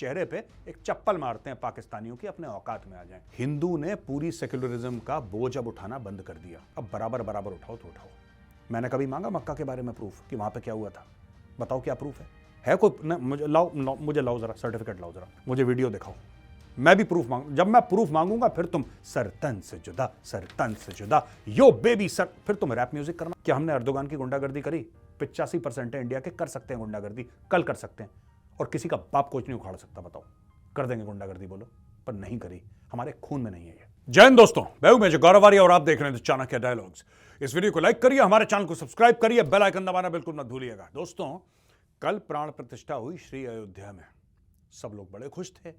चेहरे पे एक चप्पल मारते हैं पाकिस्तानियों की, अपने औकात में आ जाएं। हिंदू ने पूरी सेक्युलरिज्म का बोझ अब उठाना बंद कर दिया। अब बराबर बराबर उठाओ तो उठाओ। मैंने कभी मांगा मक्का के बारे में प्रूफ कि वहां पे क्या हुआ था? बताओ क्या प्रूफ है कोई? मुझे लाओ जरा सर्टिफिकेट, लाओ जरा, मुझे वीडियो दिखाओ। मैं भी प्रूफ मांग, जब मैं प्रूफ मांगूंगा फिर तुम सर तन से जुदा यो बेबी सर, फिर तुम रैप म्यूजिक करना। क्या हमने अर्दोगान की गुंडागर्दी करी? 85% है इंडिया के कर सकते हैं गुंडागर्दी, कल कर सकते हैं, और किसी का बाप कोच नहीं उखाड़ सकता। बताओ कर देंगे गुंडागर्दी? बोलो। पर नहीं करी, हमारे खून में नहीं है ये। जय हिंद दोस्तों, मैं हूं मेजर गौरव आर्य और आप देख रहे हैं चाणक्य डायलॉग्स। इस वीडियो को लाइक करिए, हमारे चैनल को सब्सक्राइब करिए, बेल आइकन दबाना बिल्कुल मत भूलिएगा। दोस्तों, कल प्राण प्रतिष्ठा हुई श्री अयोध्या में। सब लोग बड़े खुश थे,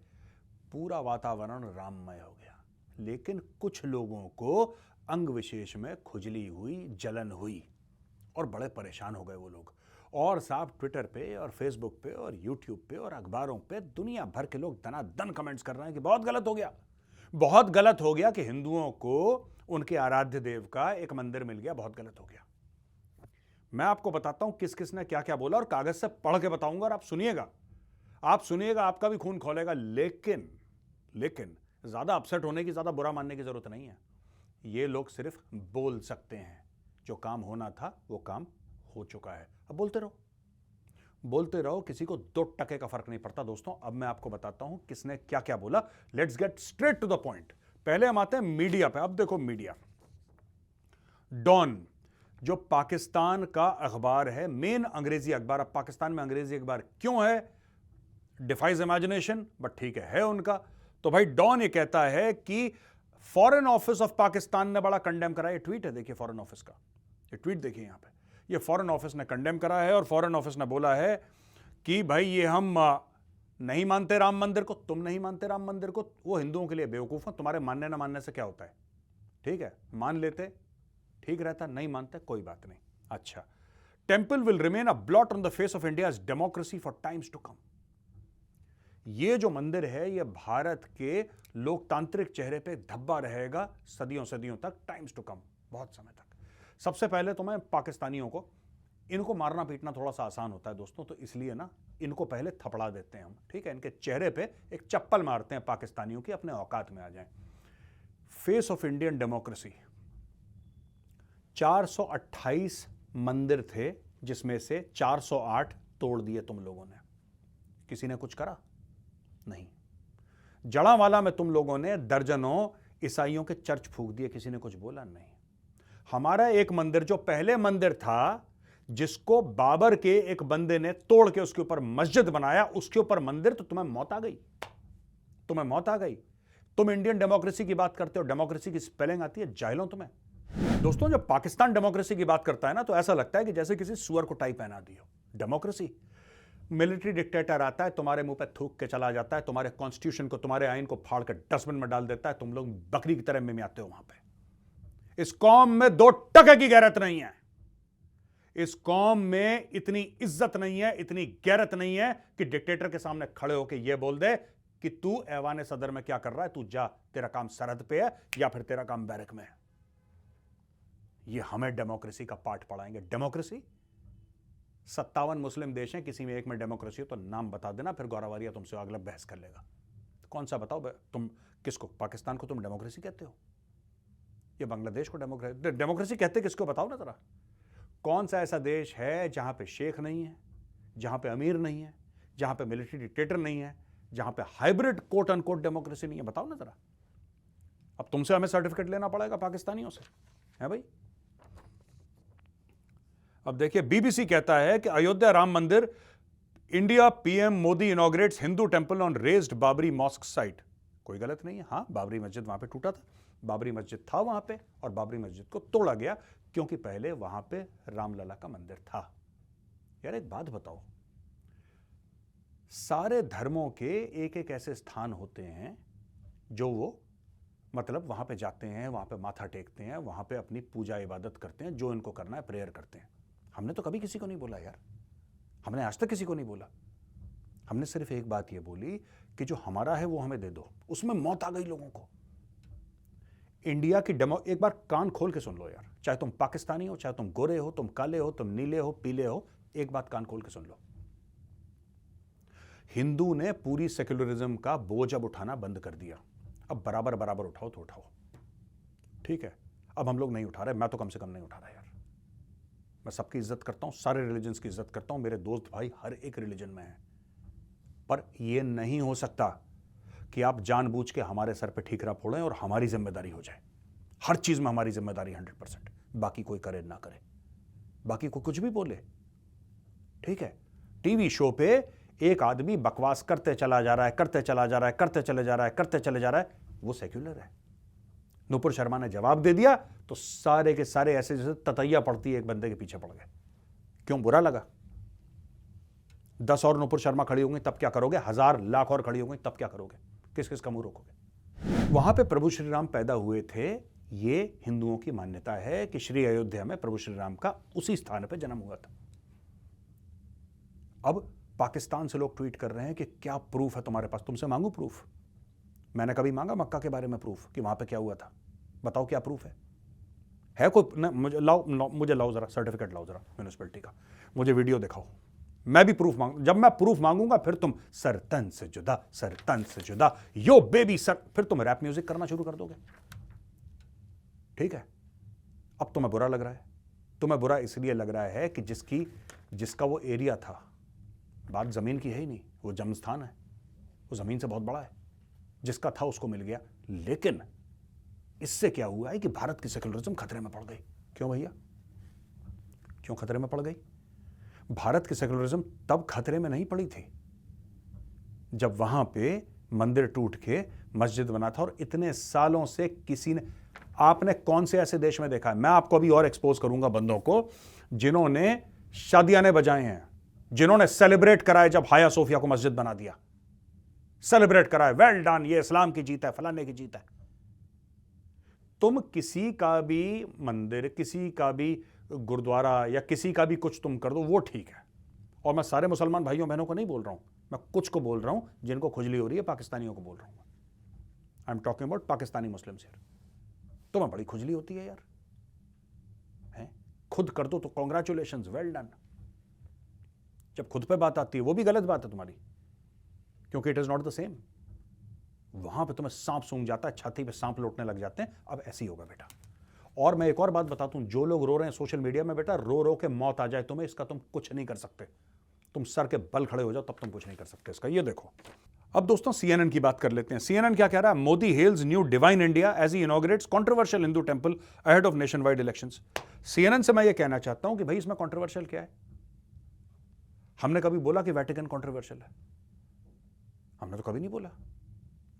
पूरा वातावरण राममय हो गया। लेकिन कुछ लोगों को अंग विशेष में खुजली हुई, जलन हुई और बड़े परेशान हो गए वो लोग। और साहब ट्विटर पे और फेसबुक पे और यूट्यूब पे और अखबारों पे दुनिया भर के लोग दनादन कमेंट्स कर रहे हैं कि बहुत गलत हो गया, बहुत गलत हो गया कि हिंदुओं को उनके आराध्य देव का एक मंदिर मिल गया, बहुत गलत हो गया। मैं आपको बताता हूं किस किस ने क्या क्या बोला और कागज से पढ़ के बताऊंगा, और आप सुनिएगा, आपका भी खून खोलेगा। लेकिन ज्यादा अपसेट होने की, ज्यादा बुरा मानने की जरूरत नहीं है। ये लोग सिर्फ बोल सकते हैं, जो काम होना था वो काम हो चुका है। अब बोलते रहो, किसी को 2 टके का फर्क नहीं पड़ता। दोस्तों, अब मैं आपको बताता हूं किसने क्या क्या बोला। Let's get straight to the point. पहले हम आते हैं मीडिया पे। अब देखो, मीडिया, डॉन जो पाकिस्तान का अखबार है, मेन अंग्रेजी अखबार। अब पाकिस्तान में अंग्रेजी अखबार क्यों है? डिफाइज इमेजिनेशन, बट ठीक है उनका। तो भाई डॉन ये कहता है कि फॉरेन ऑफिस ऑफ पाकिस्तान ने बड़ा कंडेम करा। ये ट्वीट है, देखिए फॉरेन ऑफिस का, ये ट्वीट देखिए यहां पे। ये फॉरेन ऑफिस ने कंडेम करा है और फॉरेन ऑफिस ने बोला है कि भाई ये हम नहीं मानते राम मंदिर को। तुम नहीं मानते राम मंदिर को, वो हिंदुओं के लिए बेवकूफ है। तुम्हारे मानने ना मानने से क्या होता है? ठीक है, मान लेते ठीक रहता, नहीं मानते कोई बात नहीं। अच्छा, temple will remain a blot on the face of India's democracy for times to come. ये जो मंदिर है, ये भारत के लोकतांत्रिक चेहरे पे धब्बा रहेगा सदियों सदियों तक, टाइम्स टू कम, बहुत समय तक। सबसे पहले तो मैं पाकिस्तानियों को, इनको मारना पीटना थोड़ा सा आसान होता है दोस्तों, तो इसलिए ना इनको पहले थपड़ा देते हैं हम, ठीक है? इनके चेहरे पे एक चप्पल मारते हैं पाकिस्तानियों की, अपने औकात में आ जाएं। फेस ऑफ इंडियन डेमोक्रेसी, 428 मंदिर थे, जिसमें से 408 तोड़ दिए तुम लोगों ने। किसी ने कुछ करा? नहीं। जड़ावाला में तुम लोगों ने दर्जनों ईसाइयों के चर्च फूंक दिए, किसी ने कुछ बोला? नहीं। हमारा एक मंदिर, जो पहले मंदिर था, जिसको बाबर के एक बंदे ने तोड़ के उसके ऊपर मस्जिद बनाया, उसके ऊपर मंदिर, तो तुम्हें मौत आ गई। तुम इंडियन डेमोक्रेसी की बात करते हो, डेमोक्रेसी की स्पेलिंग आती है जाहिलों तुम्हें। दोस्तों, जब पाकिस्तान डेमोक्रेसी की बात करता है ना, तो ऐसा लगता है कि जैसे किसी सुअर को टाई पहना दी हो। डेमोक्रेसी, मिलिट्री डिक्टेटर आता है, तुम्हारे मुंह पे थूक के चला जाता है, तुम्हारे कॉन्स्टिट्यूशन को, तुम्हारे आइन को फाड़ कर डस्टबिन में डाल देता है, तुम लोग बकरी की तरह मिमियाते हो वहां पे। इस कौम में 2 टके की गैरत नहीं है। इस कौम में इतनी इज्जत नहीं है, इतनी गैरत नहीं है कि डिक्टेटर के सामने खड़े होकर यह बोल दे कि तू ऐवान सदर में क्या कर रहा है, तू जा, तेरा काम सरहद पे है या फिर तेरा काम बैरक में है। ये हमें डेमोक्रेसी का पाठ पढ़ाएंगे। डेमोक्रेसी, 57 मुस्लिम देश हैं, किसी में एक में डेमोक्रेसी हो तो नाम बता देना, फिर गौरव आर्य तुमसे अगला बहस कर लेगा। कौन सा बताओ तुम, किसको? पाकिस्तान को तुम डेमोक्रेसी कहते हो? ये बांग्लादेश को डेमोक्रेसी कहते किसको? बताओ ना जरा। कौन सा ऐसा देश है जहां पे शेख नहीं है, जहां पे अमीर नहीं है, जहां पे मिलिट्री डिक्टेटर नहीं है, जहां पे हाइब्रिड कोट अनकोट डेमोक्रेसी नहीं है? बताओ ना जरा। अब तुमसे हमें सर्टिफिकेट लेना पड़ेगा पाकिस्तानियों से, है भाई? अब देखिए, बीबीसी कहता है कि Ayodhya Ram Mandir, India PM Modi inaugurates Hindu temple on razed Babri mosque site. कोई गलत नहीं है। हां, बाबरी मस्जिद वहां पे टूटा था, बाबरी मस्जिद था वहां पे, और बाबरी मस्जिद को तोड़ा गया क्योंकि पहले वहां पे रामलला का मंदिर था। यार एक बात बताओ, सारे धर्मों के एक एक ऐसे स्थान होते हैं जो वो मतलब वहां पे जाते हैं, वहां पे माथा टेकते हैं, वहां पे अपनी पूजा इबादत करते हैं, जो इनको करना है प्रेयर करते हैं। हमने तो कभी किसी को नहीं बोला यार, हमने आज तक किसी को नहीं बोला। हमने सिर्फ एक बात ये बोली कि जो हमारा है वो हमें दे दो। उसमें मौत आ गई लोगों को। इंडिया की एक बार कान खोल के सुन लो यार, चाहे तुम पाकिस्तानी हो, चाहे तुम गोरे हो, तुम काले हो, तुम नीले हो, पीले हो, एक बात कान खोल के सुन लो। हिंदू ने पूरी सेक्युलरिज्म का बोझ अब उठाना बंद कर दिया। अब बराबर बराबर उठाओ तो उठाओ, ठीक है। अब हम लोग नहीं उठा रहे, मैं तो कम से कम नहीं उठा रहा यार। मैं सबकी इज्जत करता हूं, सारे रिलीजन्स की इज्जत करता हूं, मेरे दोस्त भाई हर एक रिलीजन में हैं, पर यह नहीं हो सकता कि आप जानबूझ के हमारे सर पे ठीकरा फोड़ें और हमारी जिम्मेदारी हो जाए। हर चीज में हमारी जिम्मेदारी 100%, बाकी कोई करे ना करे, बाकी कोई कुछ भी बोले, ठीक है। टीवी शो पे एक आदमी बकवास करते चला जा रहा है, करते चला जा रहा है, करते चले जा रहा है, करते चले जा रहा है, वो सेक्युलर है। नुपुर शर्मा ने जवाब दे दिया तो सारे के सारे ऐसे जैसे ततैया पड़ती है एक बंदे के पीछे पड़ गए। क्यों? बुरा लगा। 10 और नुपुर शर्मा खड़ी होंगी तब क्या करोगे? 1000 लाख और खड़ी होंगी तब क्या करोगे? किस किस का मुंह रोकोगे? वहां पे प्रभु श्री राम पैदा हुए थे। ये हिंदुओं की मान्यता है कि श्री अयोध्या में प्रभु श्री राम का उसी स्थान पर जन्म हुआ था। अब पाकिस्तान से लोग ट्वीट कर रहे हैं कि क्या प्रूफ है तुम्हारे पास? तुमसे मांगू प्रूफ? मैंने कभी मांगा मक्का के बारे में प्रूफ कि वहां पे क्या हुआ था? बताओ क्या प्रूफ है कोई? न, मुझे लाओ जरा सर्टिफिकेट, लाओ जरा म्यूनिसिपैलिटी का, मुझे वीडियो दिखाओ, मैं भी प्रूफ मांग। जब मैं प्रूफ मांगूंगा फिर तुम सर तन से जुदा, सर तन से जुदा, यो बेबी सर, फिर तुम रैप म्यूजिक करना शुरू कर दोगे, ठीक है। अब तुम्हें बुरा लग रहा है। तुम्हें बुरा इसलिए लग रहा है कि जिसका वो एरिया था, बात जमीन की है ही नहीं, वो जन्मस्थान है, वो जमीन से बहुत बड़ा है, जिसका था उसको मिल गया। लेकिन इससे क्या हुआ है कि भारत की सेक्युलरिज्म खतरे में पड़ गई। क्यों भैया? क्यों खतरे में पड़ गई? भारत की सेक्युलरिज्म तब खतरे में नहीं पड़ी थी जब वहां पे मंदिर टूट के मस्जिद बना था, और इतने सालों से किसी ने, आपने कौन से ऐसे देश में देखा है? मैं आपको अभी और एक्सपोज करूंगा बंदों को जिन्होंने शादियाने बजाए हैं, जिन्होंने सेलिब्रेट कराए जब हाया सोफिया को मस्जिद बना दिया, सेलिब्रेट कराए, वेल डन, ये इस्लाम की जीत है, फलाने की जीत है। तुम किसी का भी मंदिर, किसी का भी गुरुद्वारा या किसी का भी कुछ तुम कर दो, वो ठीक है। और मैं सारे मुसलमान भाइयों बहनों को नहीं बोल रहा हूं, मैं कुछ को बोल रहा हूं जिनको खुजली हो रही है, पाकिस्तानियों को बोल रहा हूं। I am talking about Pakistani Muslims here. तुम्हें बड़ी खुजली होती है यार, है? खुद कर दो तो कॉन्ग्रेचुलेशंस, वेल डन। जब खुद पे बात आती है वो भी गलत बात है तुम्हारी, क्योंकि it is not the same. वहां पे तुम्हें सांप सूंघ जाता है, छाती पे सांप लौटने लग जाते हैं। अब ऐसी होगा बेटा। और मैं एक और बात बताता हूं, जो लोग रो रहे हैं सोशल मीडिया में, बेटा रो रो के मौत आ जाए तुम्हें, इसका तुम कुछ नहीं कर सकते। तुम सर के बल खड़े हो जाओ तब तुम कुछ नहीं कर सकते इसका। ये देखो, अब दोस्तों सीएनएन की बात कर लेते हैं। सीएनएन क्या कह रहा है? Modi hails new divine India as he inaugurates controversial Hindu temple ahead of nationwide elections. CNN से मैं ये कहना चाहता हूं कि भाई इसमें कंट्रोवर्शियल क्या है? हमने कभी बोला कि वेटिकन कंट्रोवर्शियल है? हमने तो कभी नहीं बोला।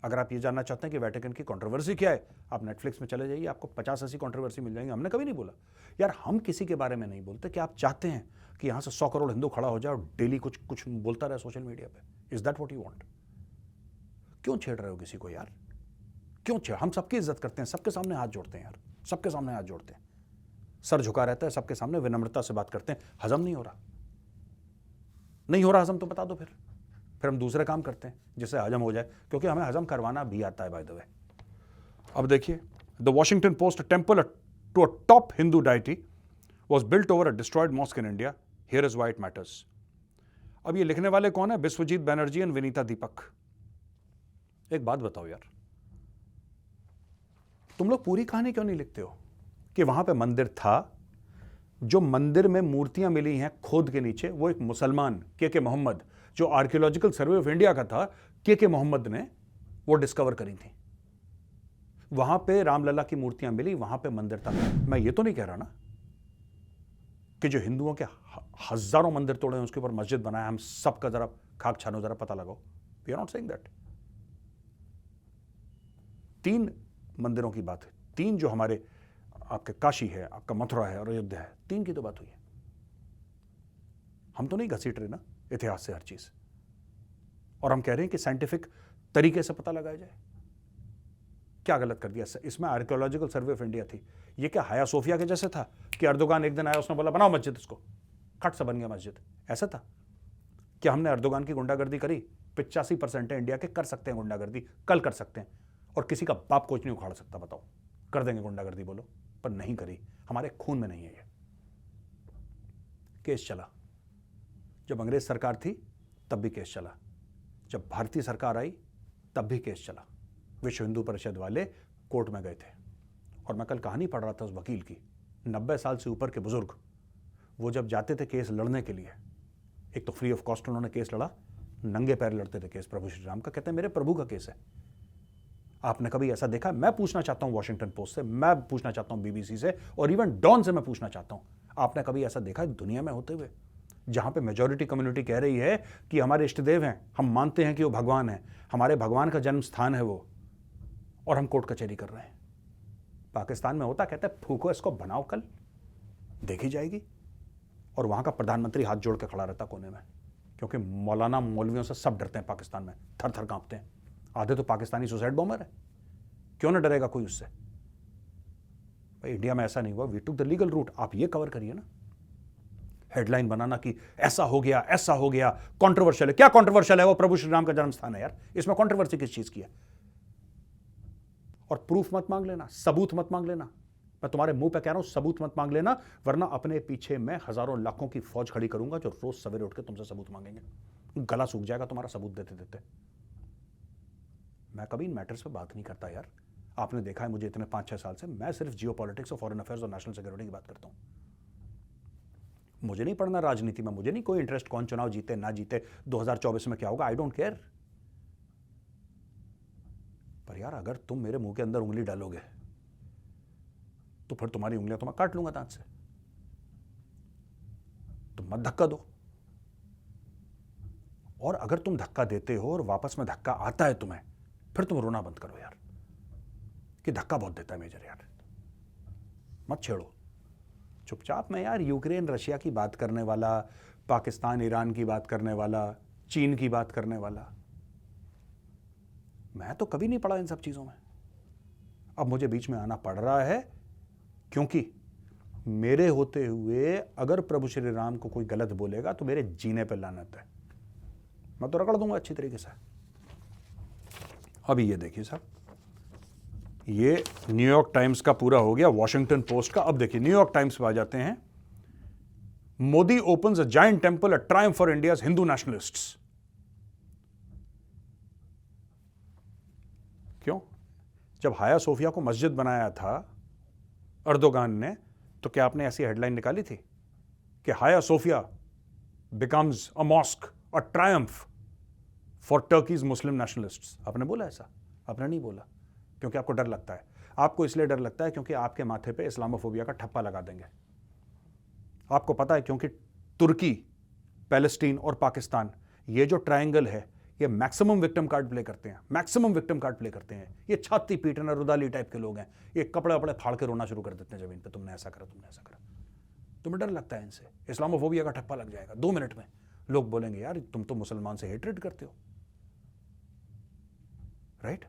अगर आप ये जानना चाहते हैं कि वेटिकन की कंट्रोवर्सी क्या है, आप नेटफ्लिक्स में चले जाइए, आपको 50-80 कंट्रोवर्सी मिल जाएंगे। हमने कभी नहीं बोला यार। हम किसी के बारे में नहीं बोलते कि आप चाहते हैं कि यहां से 100 करोड़ हिंदू खड़ा हो जाए और डेली कुछ कुछ बोलता रहे सोशल मीडिया पे। Is that what you want? क्यों छेड़ रहे हो किसी को यार? क्यों छेड़? हम सबकी इज्जत करते हैं, सबके सामने हाथ जोड़ते हैं यार, सबके सामने हाथ जोड़ते हैं, सर झुका रहता है सबके सामने, विनम्रता से बात करते हैं। हजम नहीं हो रहा, नहीं हो रहा हजम तो बता दो, फिर हम दूसरे काम करते हैं जिससे हजम हो जाए, क्योंकि हमें हजम करवाना भी आता है बाय द वे। अब देखिए, the Washington Post, temple to a top Hindu deity was built over a destroyed mosque in India, here is why it matters. अब ये लिखने वाले कौन है? विश्वजीत बैनर्जी एंड विनीता दीपक। एक बात बताओ यार, तुम लोग पूरी कहानी क्यों नहीं लिखते हो कि वहां पे मंदिर था, जो मंदिर में मूर्तियां मिली हैं खोद के नीचे, वो एक मुसलमान के मोहम्मद, जो आर्कियोलॉजिकल सर्वे ऑफ इंडिया का था, के मोहम्मद ने वो डिस्कवर करी थी। वहां पे रामलला की मूर्तियां मिली, वहां पे मंदिर था। मैं ये तो नहीं कह रहा ना कि जो हिंदुओं के हजारों मंदिर तोड़े हैं उसके ऊपर मस्जिद बनाया, हम सबका जरा खाक छानो, जरा पता लगाओ। We are not saying that. 3 मंदिरों की बात है, 3 जो हमारे, आपके काशी है, आपका मथुरा है और अयोध्या है, 3 की तो बात हुई है। हम तो नहीं घसीट रहे ना इतिहास से हर चीज, और हम कह रहे हैं कि साइंटिफिक तरीके से पता लगाया जाए। क्या गलत कर दिया? इसमें आर्कियोलॉजिकल सर्वे ऑफ इंडिया थी। ये क्या हाया सोफिया के जैसे था कि अर्दोगान एक दिन आया, उसने बोला बनाओ मस्जिद, इसको खट से बन गया मस्जिद? ऐसा था क्या? हमने अर्दोगान की गुंडागर्दी करी? 85% है इंडिया के कर सकते हैं गुंडागर्दी, कल कर सकते हैं, और किसी का बाप कुछ नहीं उखाड़ सकता। बताओ, कर देंगे गुंडागर्दी बोलो, पर नहीं करी, हमारे खून में नहीं है। ये केस चला, जब अंग्रेज सरकार थी तब भी केस चला, जब भारतीय सरकार आई तब भी केस चला, विश्व हिंदू परिषद वाले कोर्ट में गए थे। और मैं कल कहानी पढ़ रहा था उस वकील की, 90 साल से ऊपर के बुजुर्ग, वो जब जाते थे केस लड़ने के लिए, एक तो फ्री ऑफ कॉस्ट उन्होंने केस लड़ा, नंगे पैर लड़ते थे केस प्रभु श्री राम का। कहते हैं मेरे प्रभु का केस है। आपने कभी ऐसा देखा? मैं पूछना चाहता हूं वॉशिंगटन पोस्ट से, मैं पूछना चाहता हूं बीबीसी से, और इवन डॉन से मैं पूछना चाहता हूं, आपने कभी ऐसा देखा दुनिया में होते हुए, जहां पे मेजॉरिटी कम्युनिटी कह रही है कि हमारे इष्ट देव हैं, हम मानते हैं कि वो भगवान है, हमारे भगवान का जन्म स्थान है वो, और हम कोर्ट कचहरी कर रहे हैं? पाकिस्तान में होता, कहते हैं फूको इसको, बनाओ, कल देखी जाएगी। और वहां का प्रधानमंत्री हाथ जोड़ के खड़ा रहता कोने में, क्योंकि मौलाना मौलवियों से सब डरते हैं पाकिस्तान में, थर थर कांपते हैं। आधे तो पाकिस्तानी सुसाइड बॉम्बर है, क्यों ना डरेगा कोई उससे? भाई इंडिया में ऐसा नहीं हुआ, we took the legal route. आप ये कवर करिए ना, हेडलाइन बनाना कि ऐसा हो गया, ऐसा हो गया, कंट्रोवर्शियल है। क्या कंट्रोवर्शियल है? वो प्रभु श्री राम का जन्म स्थान है यार, इसमें कंट्रोवर्सी किस चीज की है? और प्रूफ मत मांग लेना, सबूत मत मांग लेना। मैं तुम्हारे मुंह पे कह रहा हूं, सबूत मत मांग लेना, वरना अपने पीछे मैं हजारों लाखों की फौज खड़ी करूंगा जो रोज सवेरे उठ के तुमसे सबूत मांगेंगे। गला सूख जाएगा तुम्हारा सबूत देते देते। मैं कभी इन मैटर्स पे बात नहीं करता यार, आपने देखा है मुझे इतने 5-6 साल से, मैं सिर्फ जियो पॉलिटिक्स और फॉरेन अफेयर्स और नेशनल सिक्योरिटी की बात करता हूं। मुझे नहीं पढ़ना राजनीति में, मुझे नहीं कोई इंटरेस्ट कौन चुनाव जीते ना जीते, 2024 में क्या होगा, आई डोंट केयर। पर यार अगर तुम मेरे मुंह के अंदर उंगली डालोगे तो फिर तुम्हारी उंगलियां तो मैं काट लूंगा दांत से। तुम मत धक्का दो, और अगर तुम धक्का देते हो और वापस में धक्का आता है तुम्हें, फिर तुम रोना बंद करो यार कि धक्का बहुत देता है मेजर। यार मत छेड़ो, चुपचाप में यार यूक्रेन रशिया की बात करने वाला, पाकिस्तान ईरान की बात करने वाला, चीन की बात करने वाला, मैं तो कभी नहीं पड़ा इन सब चीजों में। अब मुझे बीच में आना पड़ रहा है क्योंकि मेरे होते हुए अगर प्रभु श्री राम को कोई गलत बोलेगा तो मेरे जीने पे लानत है, मैं तो रगड़ दूंगा अच्छी तरीके से। अभी ये देखिए साहब, ये न्यूयॉर्क टाइम्स का पूरा हो गया, वॉशिंगटन पोस्ट का। अब देखिए न्यूयॉर्क टाइम्स पे आ जाते हैं। Modi opens a giant temple, a triumph for India's Hindu nationalists. क्यों? जब हाया सोफिया को मस्जिद बनाया था अर्दोगान ने, तो क्या आपने ऐसी हेडलाइन निकाली थी कि Hagia Sophia becomes a mosque, a triumph for Turkey's Muslim nationalists? आपने बोला ऐसा? आपने नहीं बोला, क्योंकि आपको डर लगता है। आपको इसलिए डर लगता है क्योंकि आपके माथे पे इस्लामोफोबिया का ठप्पा लगा देंगे। आपको पता है क्योंकि तुर्की, पैलेस्टीन और पाकिस्तान, ये जो ट्रायंगल है, ये मैक्सिमम विक्टिम कार्ड प्ले करते हैं, मैक्सिमम विक्टिम कार्ड प्ले करते हैं। ये छाती पीटना रुदाली टाइप के लोग हैं, ये कपड़े वपड़े फाड़ के रोना शुरू कर देते हैं जमीन पे, तुमने ऐसा करा, तुमने ऐसा करा। तुम्हें डर लगता है इनसे, इस्लामोफोबिया का ठप्पा लग जाएगा 2 मिनट में। लोग बोलेंगे यार तुम तो मुसलमान से हेट्रेड करते हो, राइट?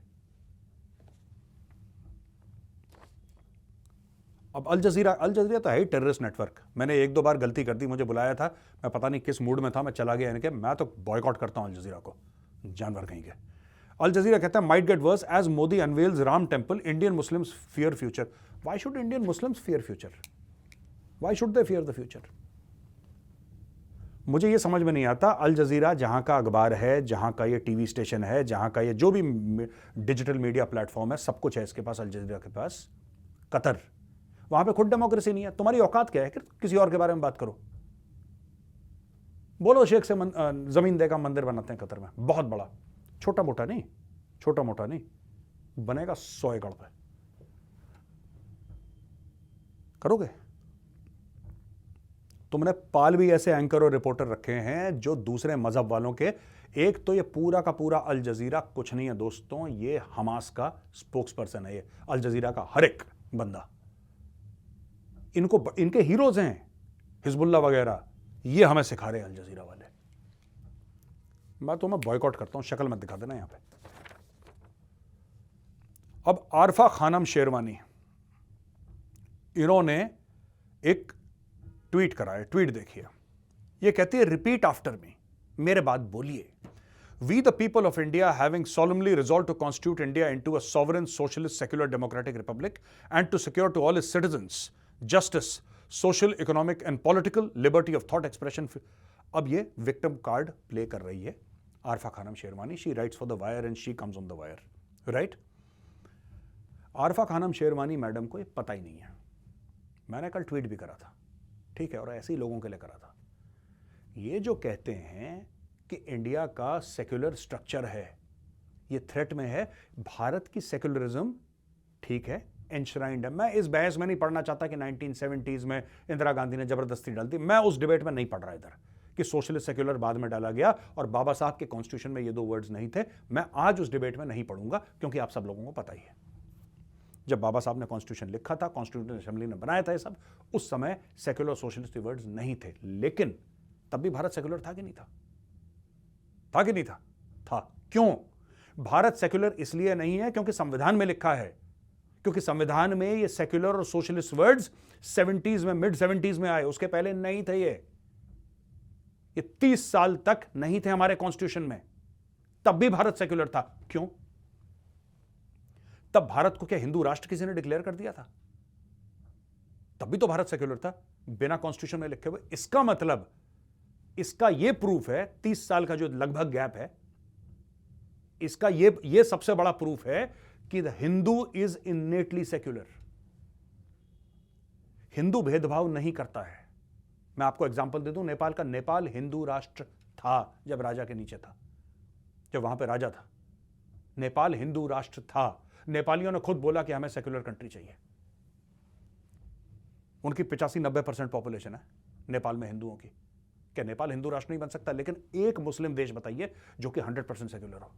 अब अल जजीरा तो है ही टेररिस्ट नेटवर्क। मैंने 1-2 बार गलती कर दी, मुझे बुलाया था, मैं पता नहीं किस मूड में था, मैं चला गया इनके। मैं तो बॉयकॉट करता हूं अल जजीरा को, जानवर कहीं के। अल जजीरा कहता है might get worse as Modi unveils Ram temple, Indian Muslims fear future. Why should Indian Muslims fear future? Why should they fear the future? मुझे ये समझ में नहीं आता। अल जजीरा जहां का अखबार है, जहां का ये टीवी स्टेशन है, जहां का ये जो भी डिजिटल मीडिया प्लेटफॉर्म है, सब कुछ है इसके पास, अल जजीरा के पास। कतर, वहां पे खुद डेमोक्रेसी नहीं है। तुम्हारी औकात क्या है कि किसी और के बारे में बात करो? बोलो शेख से जमीन देगा, मंदिर बनाते हैं कतर में, बहुत बड़ा, छोटा मोटा नहीं, छोटा मोटा नहीं, बनेगा 100 एकड़ पे। करोगे? तुमने पाल भी ऐसे एंकर और रिपोर्टर रखे हैं जो दूसरे मजहब वालों के। एक तो ये पूरा का पूरा अल जजीरा कुछ नहीं है दोस्तों, ये हमास का स्पोक्स पर्सन है। ये अल जजीरा का हर एक बंदा, इनको इनके हीरोज हैं हिजबुल्लाह वगैरह, ये हमें सिखा रहे हैं अल जजीरा वाले। मैं तुम्हें बॉयकॉट करता हूं, शक्ल मत दिखा देना यहां पे। अब आरफा खानम शेरवानी, इन्होंने एक ट्वीट करा है, ट्वीट देखिए। ये कहती है रिपीट आफ्टर मी, मेरे बाद बोलिए। We the people of India having solemnly resolved to constitute India into a sovereign socialist secular democratic republic and to secure to all its citizens justice, social, economic and political liberty of thought expression। अब ये victim card play कर रही है Arfa Khanum Sherwani, she writes for the Wire and she comes on the Wire, right? Arfa Khanum Sherwani madam को ये पता ही नहीं है। मैंने कल ट्वीट भी करा था, ठीक है, और ऐसे ही लोगों के लिए करा था। ये जो कहते हैं कि इंडिया का सेक्युलर स्ट्रक्चर है, ये थ्रेट में है, भारत की सेक्युलरिज्म, ठीक है, एंश्राइंड है। मैं इस बहस में नहीं पढ़ना चाहता कि 1970s में इंदिरा गांधी ने जबरदस्ती डाल दी, मैं उस डिबेट में नहीं पढ़ रहा इधर कि सोशलिस्ट सेक्युलर बाद में डाला गया और बाबा साहब के कॉन्स्टिट्यूशन में ये दो वर्ड्स नहीं थे। मैं आज उस डिबेट में नहीं पढ़ूंगा, क्योंकि आप सब लोगों को पता ही है जब बाबा साहब ने कॉन्स्टिट्यूशन लिखा था, कॉन्स्टिट्यूशन असेंबली ने बनाया था ये सब, उस समय सेक्युलर सोशलिस्ट वर्ड्स नहीं थे। लेकिन तब भी भारत सेक्युलर था कि नहीं था? था कि नहीं था? था। क्यों? भारत सेक्युलर इसलिए नहीं है क्योंकि संविधान में लिखा है, क्योंकि संविधान में ये सेक्युलर और सोशलिस्ट वर्ड्स 70s में, मिड 70s में आए, उसके पहले नहीं थे। ये 30 साल तक नहीं थे हमारे कॉन्स्टिट्यूशन में, तब भी भारत सेक्युलर था। क्यों? तब भारत को क्या हिंदू राष्ट्र किसी ने डिक्लेयर कर दिया था? तब भी तो भारत सेक्युलर था, बिना कॉन्स्टिट्यूशन में लिखे हुए। इसका मतलब, इसका यह प्रूफ है, 30 साल का जो लगभग गैप है, इसका ये सबसे बड़ा प्रूफ है कि the Hindu is innately secular. Hindu भेदभाव नहीं करता है। मैं आपको एग्जांपल दे दूं, नेपाल का। नेपाल हिंदू राष्ट्र था जब राजा के नीचे था, जब वहां पे राजा था। नेपाल हिंदू राष्ट्र था। नेपालियों ने खुद बोला कि हमें सेक्युलर कंट्री चाहिए। उनकी 85-90% पॉपुलेशन है नेपाल में हिंदुओं की। क्या नेपाल हिंदू राष्ट्र नहीं बन सकता? लेकिन एक मुस्लिम देश बताइए जो कि 100% सेक्युलर हो,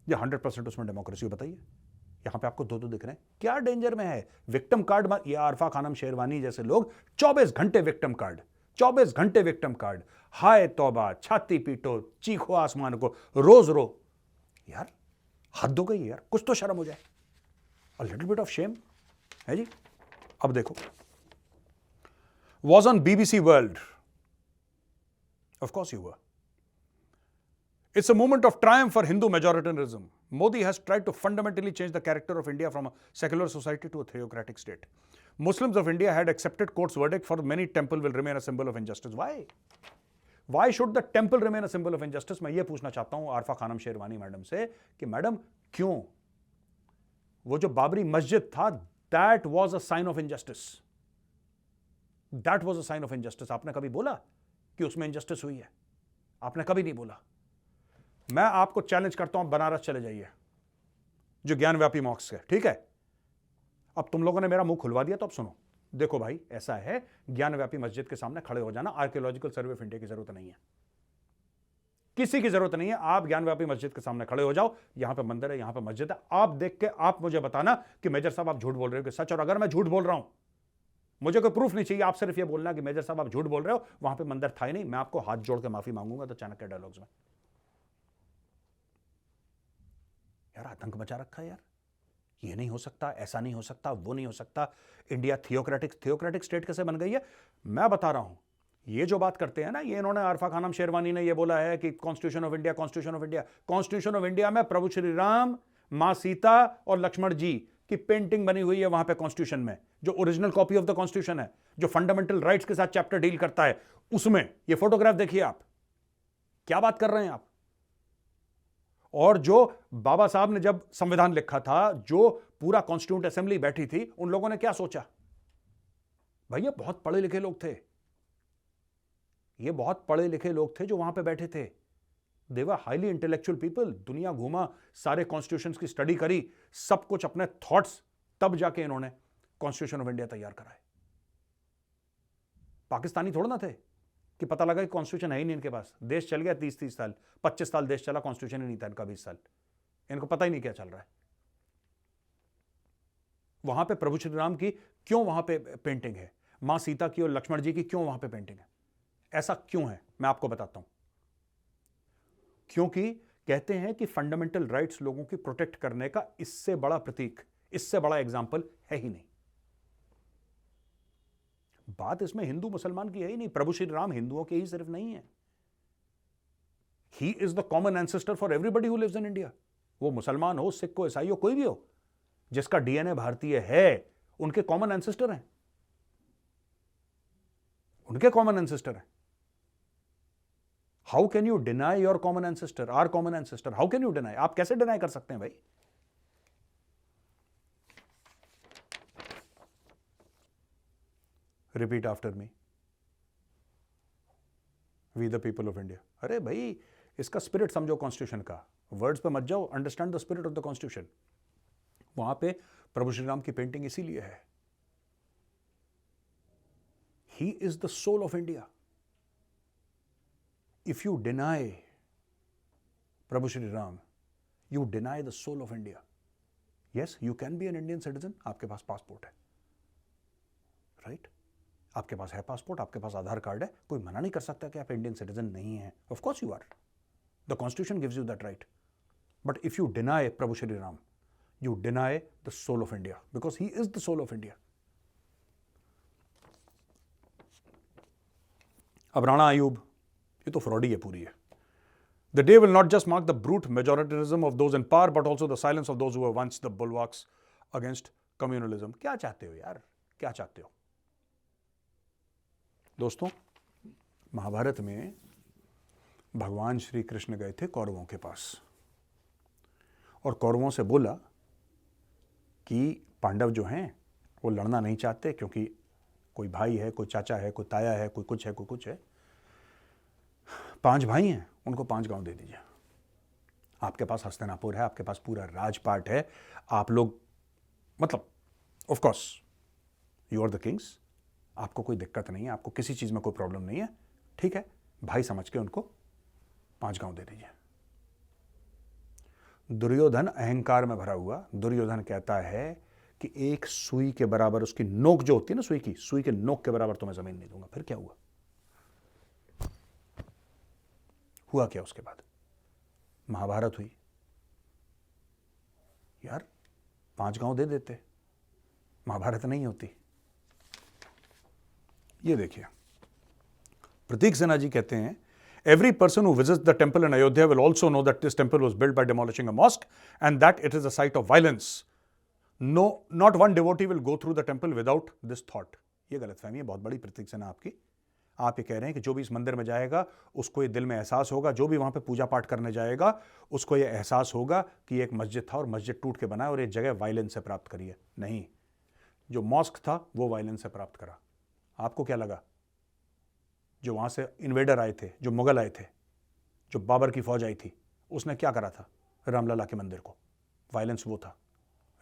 या 100% उसमें डेमोक्रेसी हो, बताइए। यहां पे आपको दो दिख रहे हैं। क्या डेंजर में है? विक्टिम कार्ड, ये आरफा खानम शेरवानी जैसे लोग 24 घंटे विक्टिम कार्ड, 24 घंटे विक्टिम कार्ड। हाय तौबा, छाती पीटो, चीखो आसमान को, रोज रो। यार हद हो गई यार, कुछ तो शर्म हो जाए। A little bit of shame है जी। अब देखो, was on BBC world, of course you were. It's a moment of triumph for Hindu majoritarianism. Modi has tried to fundamentally change the character of India from a secular society to a theocratic state. Muslims of India had accepted court's verdict for many temple will remain a symbol of injustice. Why? Why should the temple remain a symbol of injustice? मैं ये पूछना चाहता हूं Arfa Khanum Sherwani madam से कि madam क्यों? वो जो बाबरी मस्जिद था, that was a sign of injustice. That was a sign of injustice. आपने कभी बोला कि उसमें injustice हुई है? आपने कभी नहीं बोला। मैं आपको चैलेंज करता हूं, बनारस चले जाइए, जो ज्ञानव्यापी मॉस्क है, ठीक है? अब तुम लोगों ने मेरा मुंह खुलवा दिया, तो अब सुनो। देखो भाई, ऐसा है, ज्ञानव्यापी मस्जिद के सामने खड़े हो जाना। आर्कियोलॉजिकल सर्वे ऑफ इंडिया की जरूरत नहीं है, किसी की जरूरत नहीं है। आप ज्ञानव्यापी मस्जिद के सामने खड़े हो जाओ, यहां पे मंदिर है, यहां पे मस्जिद है, आप देख के आप मुझे बताना कि मेजर साहब आप झूठ बोल रहे हो कि सच। और अगर मैं झूठ बोल रहा हूं, मुझे कोई प्रूफ नहीं चाहिए, आप सिर्फ ये बोलना कि मेजर साहब आप झूठ बोल रहे हो, वहां पे मंदिर था ही नहीं। मैं आपको हाथ जोड़ के माफी मांगूंगा, तो चाणक्य डायलॉग्स में। यार आतंक मचा रखा है यार, ये नहीं हो सकता, ऐसा नहीं हो सकता, वो नहीं हो सकता। इंडिया थियोक्रेटिक स्टेट कैसे बन गई है? मैं बता रहा हूं। ये जो बात करते हैं ना, ये इन्होंने, आरफा खानम शेरवानी ने ये बोला है कि constitution of India, constitution of India. Constitution of India में प्रभु श्री राम, मां सीता और लक्ष्मण जी की पेंटिंग बनी हुई है वहां पे कॉन्स्टिट्यूशन में, जो original copy of the constitution है, जो फंडामेंटल राइट्स के साथ चैप्टर डील करता है, उसमें ये फोटोग्राफ देखिए आप। क्या बात कर रहे हैं आप? और जो बाबा साहब ने जब संविधान लिखा था, जो पूरा कॉन्स्टिट्यूंट असेंबली बैठी थी, उन लोगों ने क्या सोचा? भैया बहुत पढ़े लिखे लोग थे, ये बहुत पढ़े लिखे लोग थे जो वहां पे बैठे थे। दे वर हाईली इंटेलेक्चुअल पीपल। दुनिया घूमा, सारे कॉन्स्टिट्यूशंस की स्टडी करी, सब कुछ अपने थॉट्स, तब जाके इन्होंने कॉन्स्टिट्यूशन ऑफ इंडिया तैयार करा है। पाकिस्तानी थोड़ा ना थे कि पता लगा कि कॉन्स्टिट्यूशन है ही नहीं इनके पास। देश चल गया 30-30 साल, 25 साल देश चला, कॉन्स्टिट्यूशन ही नहीं था इनका 20 साल। इनको पता ही नहीं क्या चल रहा है। वहां पे प्रभु श्री राम की क्यों वहां पे पेंटिंग है, मां सीता की और लक्ष्मण जी की क्यों वहां पे पेंटिंग है? ऐसा क्यों है? मैं आपको बताता हूं। क्योंकि कहते हैं कि फंडामेंटल राइट्स लोगों की प्रोटेक्ट करने का इससे बड़ा प्रतीक, इससे बड़ा एग्जाम्पल है ही नहीं। बात इसमें हिंदू मुसलमान की है ही नहीं। प्रभु श्री राम हिंदुओं के ही सिर्फ नहीं है, he is the common ancestor for everybody who lives in India. वो मुसलमान हो, सिख हो, ईसाई हो, कोई भी हो, जिसका डीएनए भारतीय है, उनके कॉमन एंसेस्टर हैं, उनके कॉमन एंसेस्टर हैं। How can you deny your common ancestor, our common ancestor? How can you deny? आप कैसे डिनाई कर सकते हैं भाई? Repeat after me, we the people of India. अरे भाई, इसका स्पिरिट समझो कॉन्स्टिट्यूशन का, वर्ड्स पे मत जाओ, understand the spirit of the constitution. वहां पे प्रभु श्री राम की पेंटिंग इसीलिए है, he is the soul of India. If you deny प्रभु Shri Ram, you deny the soul of India. Yes, you can be an Indian citizen, आपके पास पासपोर्ट है, राइट? आपके पास है पासपोर्ट, आपके पास आधार कार्ड है, कोई मना नहीं कर सकता कि आप इंडियन सिटीजन नहीं हैं। Of course you are, the constitution gives you that right. But if you deny प्रभु Shri Ram, you deny the soul of India, because he is the soul of India. अब राणा अयूब, ये तो फ्रॉडी है पूरी है। The day will not just mark the brute majoritarianism of those in power, but also the silence of those who were once the bulwarks against communalism. क्या चाहते हो यार, क्या चाहते हो? दोस्तों, महाभारत में भगवान श्री कृष्ण गए थे कौरवों के पास और कौरवों से बोला कि पांडव जो हैं वो लड़ना नहीं चाहते, क्योंकि कोई भाई है, कोई चाचा है, कोई ताया है, कोई कुछ है, कोई कुछ है। 5 भाई हैं, उनको 5 गांव दे दीजिए। आपके पास हस्तिनापुर है, आपके पास पूरा राजपाट है, आप लोग मतलब of course you are the kings, आपको कोई दिक्कत नहीं है, आपको किसी चीज़ में कोई प्रॉब्लम नहीं है, ठीक है? भाई समझ के उनको 5 गांव दे दीजिए। दुर्योधन अहंकार में भरा हुआ, दुर्योधन कहता है कि एक सुई के बराबर, उसकी नोक जो होती है ना सुई की, सुई के नोक के बराबर तो मैं जमीन नहीं दूंगा। फिर क्या हुआ? हुआ क्या उसके बाद? महाभारत हुई। यार 5 गांव दे देते, महाभारत नहीं होती। ये देखिए, प्रतीक सिन्हा जी कहते हैं, every person who visits the temple in Ayodhya will also know that this temple was built by demolishing a mosque and that it is a site of violence. No, not one devotee will go through the temple without this thought. ये गलतफहमी है बहुत बड़ी प्रतीक सिन्हा आपकी। आप ये कह रहे हैं कि जो भी इस मंदिर में जाएगा उसको ये दिल में एहसास होगा, जो भी वहां पे पूजा पाठ करने जाएगा उसको ये एहसास होगा कि एक मस्जिद था और मस्जिद टूट के बना है और ये जगह वायलेंस से प्राप्त करी है। नहीं, जो मॉस्क था वो वायलेंस से प्राप्त करा। आपको क्या लगा? जो वहां से इन्वेडर आए थे, जो मुगल आए थे, जो बाबर की फौज आई थी, उसने क्या करा था? रामलला के मंदिर को, वायलेंस वो था,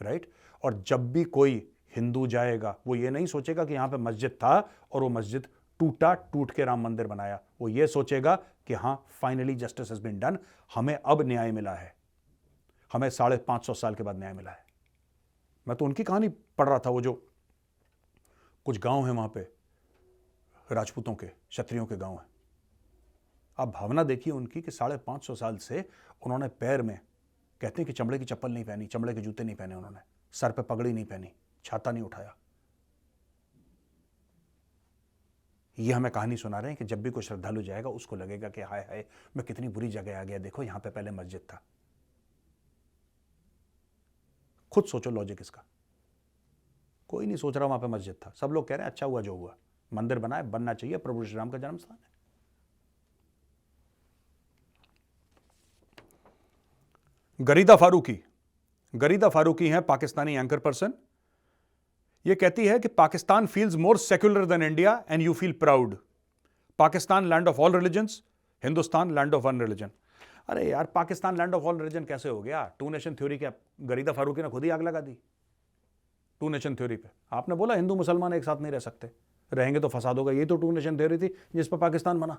राइट? और जब भी कोई हिंदू जाएगा वो ये नहीं सोचेगा कि यहां पे मस्जिद था और वो मस्जिद टूट के राम मंदिर बनाया। वो ये सोचेगा कि हाँ, finally justice has been done, हमें अब न्याय मिला है, हमें 550 साल के बाद न्याय मिला है। मैं तो उनकी कहानी पढ़ रहा था, वो जो कुछ गांव है वहां पे राजपूतों के, क्षत्रियों के गांव है। आप भावना देखिए उनकी कि 550 साल से उन्होंने पैर में, कहते हैं कि चमड़े की चप्पल नहीं पहनी, चमड़े के जूते नहीं पहने उन्होंने, सर पे पगड़ी नहीं पहनी, छाता नहीं उठाया। ये हमें कहानी सुना रहे हैं कि जब भी कोई श्रद्धालु जाएगा उसको लगेगा कि हाय हाय मैं कितनी बुरी जगह आ गया, देखो यहां पे पहले मस्जिद था। खुद सोचो लॉजिक इसका। कोई नहीं सोच रहा वहां पे मस्जिद था, सब लोग कह रहे हैं अच्छा हुआ जो हुआ, मंदिर बना है, बनना चाहिए, प्रभु श्री राम का जन्म स्थान है। गरीदा फारूकी हैं पाकिस्तानी एंकर पर्सन। ये कहती है कि Pakistan feels more secular than India and you feel proud. Pakistan land of all religions, Hindustan land of one religion. अरे यार, Pakistan land of all religion कैसे हो गया? 2 नेशन थ्योरी क्या गरीदा फारूकी ने खुद ही आग लगा दी 2 नेशन थ्योरी पे। आपने बोला हिंदू मुसलमान एक साथ नहीं रह सकते, रहेंगे तो फसाद होगा। यही तो 2 नेशन थ्योरी थी जिस पर पाकिस्तान बना।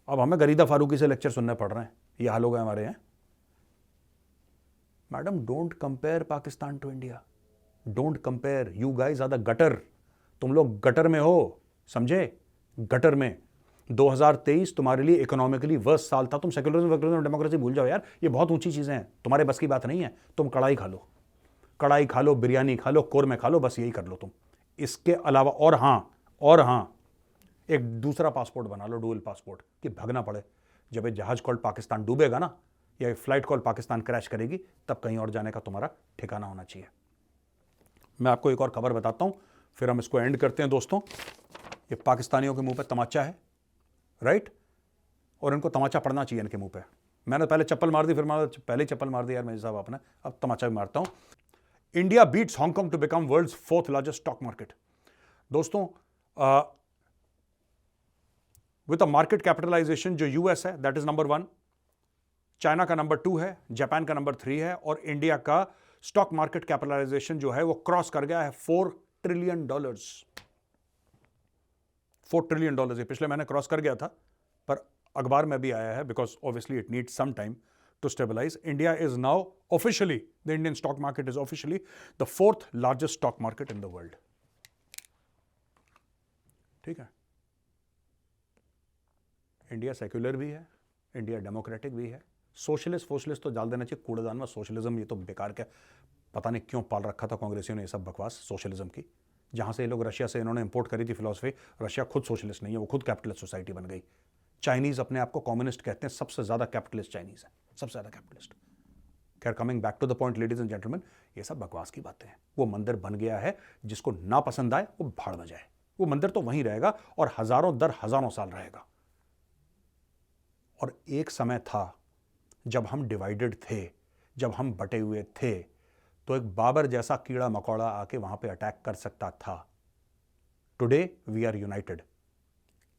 अब हमें गरीदा फारूकी से लेक्चर सुनने पड़ रहे हैं, ये हाल हो गए हमारे हैं। Madam, don't compare Pakistan to India, don't compare, you guys are the gutter. तुम लोग गटर में हो, समझे? गटर में। 2023 तुम्हारे लिए इकोनॉमिकली वर्स्ट साल था। तुम सेक्युलरिज्म डेमोक्रेसी भूल जाओ यार, ये बहुत ऊंची चीजें हैं, तुम्हारे बस की बात नहीं है। तुम कढ़ाई खा लो, कढ़ाई खा लो, बिरयानी खा लो, कोरमे खा लो, बस यही कर लो तुम। इसके अलावा और हाँ, एक दूसरा पासपोर्ट बना लो, डुअल पासपोर्ट, कि भागना पड़े। जब ये जहाज कॉल पाकिस्तान डूबेगा ना, या फ्लाइट कॉल पाकिस्तान क्रैश करेगी, तब कहीं और जाने का तुम्हारा ठिकाना होना चाहिए। मैं आपको एक और खबर बताता हूं, फिर हम इसको एंड करते हैं। दोस्तों, ये पाकिस्तानियों के मुंह पे तमाचा है। राइट? और इनको तमाचा पड़ना चाहिए इनके मुंह पे। मैंने पहले चप्पल मार दी, फिर पहले चप्पल मार दी यार मेरे साहब आपने, अब तमाचा भी मारता हूं। India beats Hong Kong to become world's 4th largest stock market. दोस्तों, विद अ मार्केट कैपिटलाइजेशन जो यूएस है दैट इज नंबर 1, चाइना का नंबर 2 है, जापान का नंबर 3 है, और इंडिया का स्टॉक मार्केट कैपिटलाइजेशन जो है वो क्रॉस कर गया है $4 ट्रिलियन। $4 ट्रिलियन ये पिछले महीने क्रॉस कर गया था, पर अखबार में भी आया है because obviously it needs some time to stabilise. India is now officially, the Indian stock market is officially the 4th largest stock market in the world. ठीक है, इंडिया सेक्युलर भी है, इंडिया डेमोक्रेटिक भी है। सोशलिस्ट तो डाल देना चाहिए कूड़ेदान में, सोशलिज्म ये तो बेकार का, पता नहीं क्यों पाल रखा था कांग्रेसियों ने ये सब बकवास सोशलिज्म की। जहां से ये लोग रशिया से इन्होंने इंपोर्ट करी थी फिलॉसफी, रशिया खुद सोशलिस्ट नहीं है, वो खुद कैपिटलिस्ट सोसाइटी बन गई। चाइनीज अपने आप को कम्युनिस्ट कहते हैं, सबसे ज्यादा कैपिटलिस्ट चाइनीज है, सबसे ज्यादा कैपिटलिस्ट। खैर, coming back to the point ladies and gentleman, ये सब बकवास की बातें हैं। वो मंदिर बन गया है, जिसको ना पसंद आए वो भाड़ में जाए। वो मंदिर तो वहीं रहेगा और हजारों दर हजारों साल रहेगा। और एक समय था जब हम डिवाइडेड थे, जब हम बटे हुए थे, तो एक बाबर जैसा कीड़ा मकोड़ा आके वहां पे अटैक कर सकता था। Today we are united.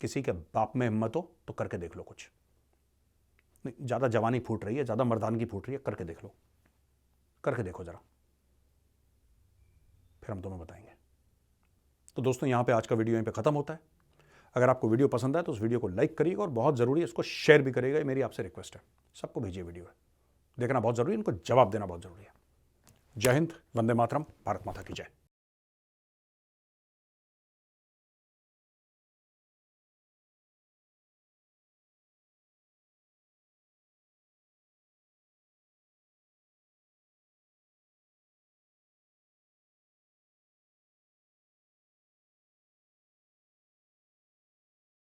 किसी के बाप में हिम्मत हो तो करके देख लो कुछ। नहीं, ज्यादा जवानी फूट रही है, ज्यादा मर्दानगी फूट रही है, करके देख लो, करके देखो जरा, फिर हम दोनों बताएंगे। तो दोस्तों, यहां पे आज का वीडियो यहीं पे खत्म होता है। अगर आपको वीडियो पसंद आए तो उस वीडियो को लाइक करिएगा, और बहुत जरूरी है इसको शेयर भी करिएगा। ये मेरी आपसे रिक्वेस्ट है, सबको भेजिए वीडियो है, देखना बहुत जरूरी है, इनको जवाब देना बहुत जरूरी है। जय हिंद, वंदे मातरम, भारत माता की जय।